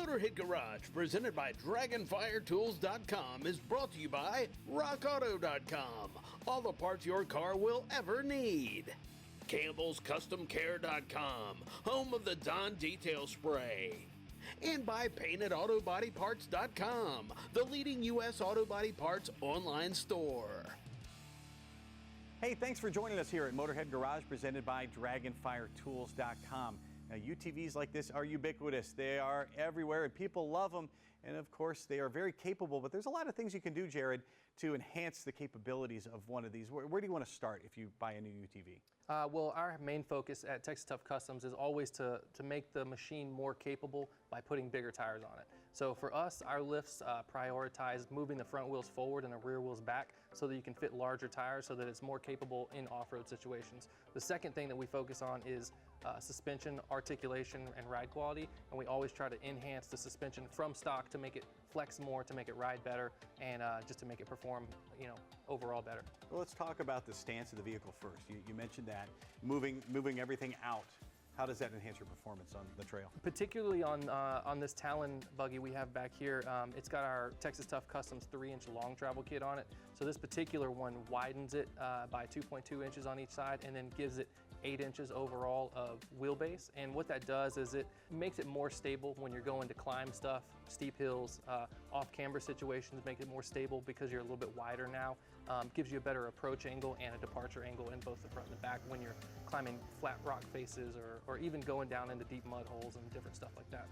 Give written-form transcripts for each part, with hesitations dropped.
Motorhead Garage, presented by Dragonfire is brought to you by RockAuto.com. All the parts your car will ever need. Campbell's CustomCare.com, home of the Dawn Detail Spray. And by PaintedAutoBodyParts.com, the leading U.S. auto body parts online store. Hey, thanks for joining us here at Motorhead Garage, presented by DragonfireTools.com. Now, UTVs like this are ubiquitous. They are everywhere, and people love them. And of course, they are very capable, but there's a lot of things you can do, Jared, to enhance the capabilities of one of these. Where do you want to start if you buy a new UTV? Well, our main focus at Texas Tough Customs is always to make the machine more capable by putting bigger tires on it. So for us, our lifts prioritize moving the front wheels forward and the rear wheels back so that you can fit larger tires so that it's more capable in off-road situations. The second thing that we focus on is suspension, articulation, and ride quality, and we always try to enhance the suspension from stock to make it flex more, to make it ride better, and just to make it perform, overall better. Well, let's talk about the stance of the vehicle first. You mentioned that, moving everything out. How does that enhance your performance on the trail? Particularly on this Talon buggy we have back here, it's got our Texas Tough Customs 3-inch long travel kit on it. So this particular one widens it by 2.2 inches on each side and then gives it 8 inches overall of wheelbase. And what that does is it makes it more stable when you're going to climb stuff, steep hills, off-camber situations, make it more stable because you're a little bit wider now. Gives you a better approach angle and a departure angle in both the front and the back when you're climbing flat rock faces or even going down into deep mud holes and different stuff like that.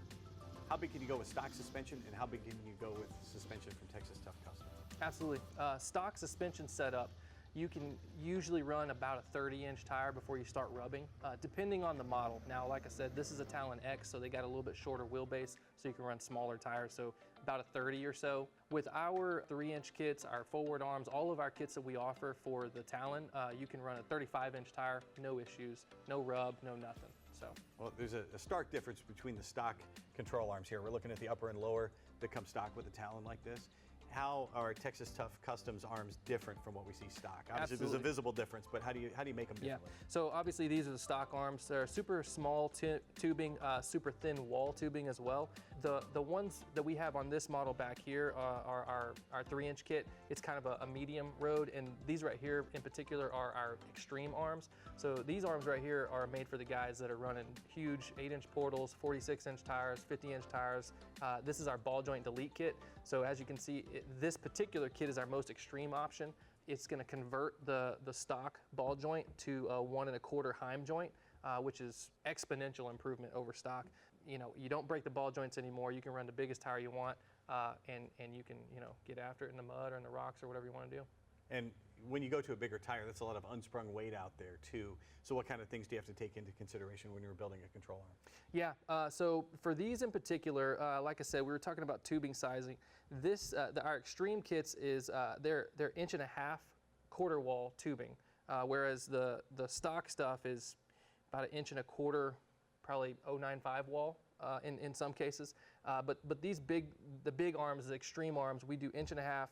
How big can you go with stock suspension, and how big can you go with suspension from Texas Tough Customs? Absolutely. Stock suspension setup, you can usually run about a 30-inch tire before you start rubbing, depending on the model. Now, like I said, this is a Talon X, so they got a little bit shorter wheelbase, so you can run smaller tires, so about a 30 or so. With our 3-inch kits, our forward arms, all of our kits that we offer for the Talon, you can run a 35-inch tire, no issues, no rub, no nothing. So. Well, there's a stark difference between the stock control arms here. We're looking at the upper and lower that come stock with a Talon like this. How are Texas Tough Customs arms different from what we see stock? Obviously, Absolutely. There's a visible difference, but how do you make them differently? Yeah. So obviously these are the stock arms. They're super small tubing, super thin wall tubing as well. The ones that we have on this model back here are our 3-inch kit. It's kind of a medium road, and these right here in particular are our extreme arms. So these arms right here are made for the guys that are running huge 8-inch portals, 46-inch tires, 50-inch tires. This is our ball joint delete kit. So as you can see, this particular kit is our most extreme option. It's going to convert the stock ball joint to a 1 1/4 Heim joint, which is exponential improvement over stock. You don't break the ball joints anymore. You can run the biggest tire you want, and you can get after it in the mud or in the rocks or whatever you want to do. And when you go to a bigger tire, that's a lot of unsprung weight out there too. So what kind of things do you have to take into consideration when you're building a control arm? Yeah, so for these in particular, like I said, we were talking about tubing sizing. Our extreme kits is they're 1.5 inch quarter wall tubing, whereas the stock stuff is about 1.25 inch, probably 0.95 wall. In some cases, but the big arms, the extreme arms, we do 1.5 inch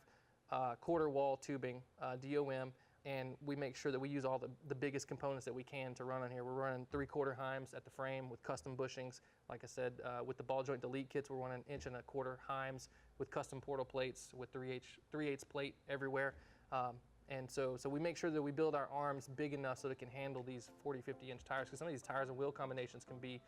quarter wall tubing, DOM, and we make sure that we use all the biggest components that we can to run on here. We're running 3/4 Heims at the frame with custom bushings. Like I said, with the ball joint delete kits, we're running 1.25 inch Heims with custom portal plates with 3/8 plate everywhere. And so we make sure that we build our arms big enough so they can handle these 40, 50-inch tires, because some of these tires and wheel combinations can be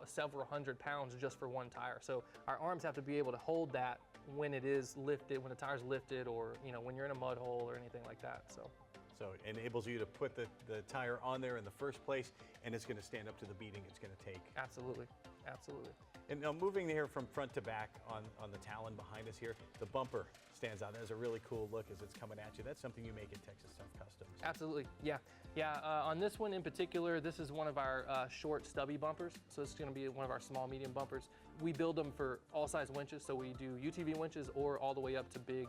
several hundred pounds just for one tire. So our arms have to be able to hold that when it is lifted, when the tire's lifted, or when you're in a mud hole or anything like that. So it enables you to put the tire on there in the first place, and it's going to stand up to the beating it's going to take. Absolutely, absolutely. And now moving here from front to back on the Talon behind us here, the bumper stands out. There's a really cool look as it's coming at you. That's something you make at Texas Tough Customs. Absolutely, yeah. On this one in particular, this is one of our short stubby bumpers. So this is going to be one of our small medium bumpers. We build them for all size winches. So we do UTV winches or all the way up to big,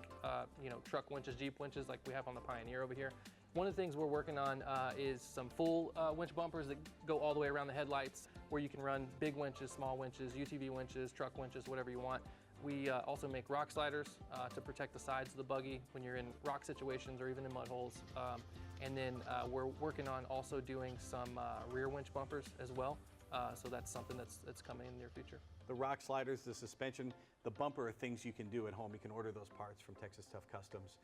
truck winches, Jeep winches like we have on the Pioneer over here. One of the things we're working on is some full winch bumpers that go all the way around the headlights, where you can run big winches, small winches, UTV winches, truck winches, whatever you want. We also make rock sliders to protect the sides of the buggy when you're in rock situations or even in mud holes. And then we're working on also doing some rear winch bumpers as well. So that's something that's coming in the near future. The rock sliders, the suspension, the bumper are things you can do at home. You can order those parts from Texas Tough Customs.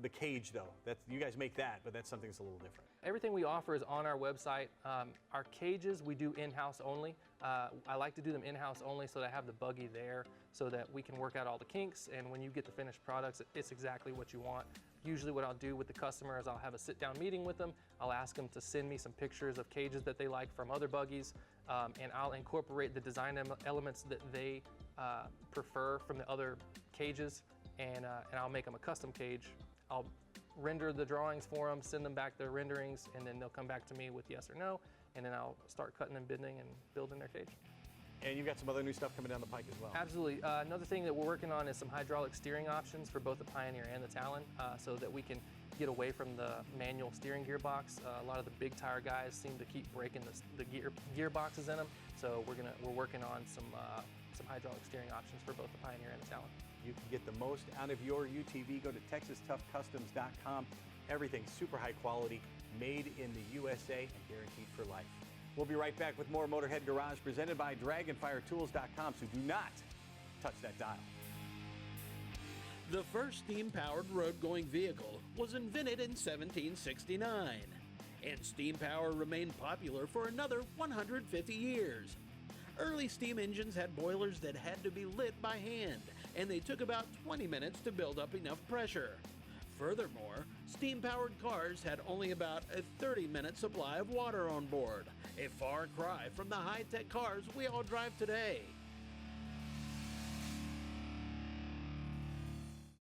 The cage, though, you guys make that, but that's something that's a little different. Everything we offer is on our website. Our cages we do in-house only. I like to do them in-house only so that I have the buggy there so that we can work out all the kinks, and when you get the finished products, it's exactly what you want. Usually what I'll do with the customer is I'll have a sit-down meeting with them. I'll ask them to send me some pictures of cages that they like from other buggies, and I'll incorporate the design elements that they prefer from the other cages, and I'll make them a custom cage. I'll render the drawings for them, send them back their renderings, and then they'll come back to me with yes or no, and then I'll start cutting and bending and building their cage. And you've got some other new stuff coming down the pike as well. Absolutely. Another thing that we're working on is some hydraulic steering options for both the Pioneer and the Talon, so that we can get away from the manual steering gearbox. A lot of the big tire guys seem to keep breaking the gearboxes in them, so we're working on some hydraulic steering options for both the Pioneer and the Talon. You can get the most out of your UTV. Go to TexasToughCustoms.com. Everything super high quality, made in the USA, and guaranteed for life. We'll be right back with more Motorhead Garage presented by DragonfireTools.com, so do not touch that dial. The first steam-powered road-going vehicle was invented in 1769, and steam power remained popular for another 150 years. Early steam engines had boilers that had to be lit by hand, and they took about 20 minutes to build up enough pressure. Furthermore, steam-powered cars had only about a 30-minute supply of water on board, a far cry from the high-tech cars we all drive today.